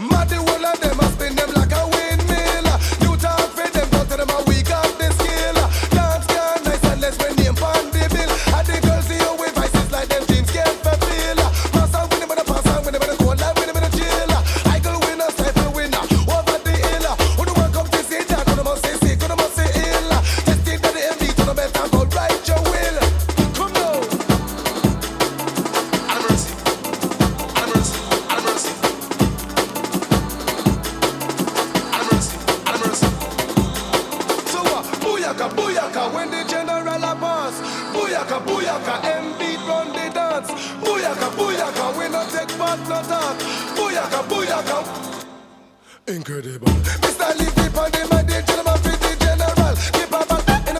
Mad the whole of them, I spin them like a windmill. You talk for them, go to them a week off the skill. Dance can nice and less when name pan the bill. And the girls see you with vices like them dreams can't fulfill. Pass on with them in the pass on with them in the cold life with them in the chill. I go winner, cypher winner, over the hill. Who the one come to say Jack, who the must say sick, who the must say ill. Testing that the MD to the best and go right your will. Come now. Booyaka, booyaka, when the general a pass. Booyaka, booyaka, MB run the dance. Booyaka, booyaka, we no take part, no talk. Booyaka, booyaka. Incredible. Mr. Leafy on the man,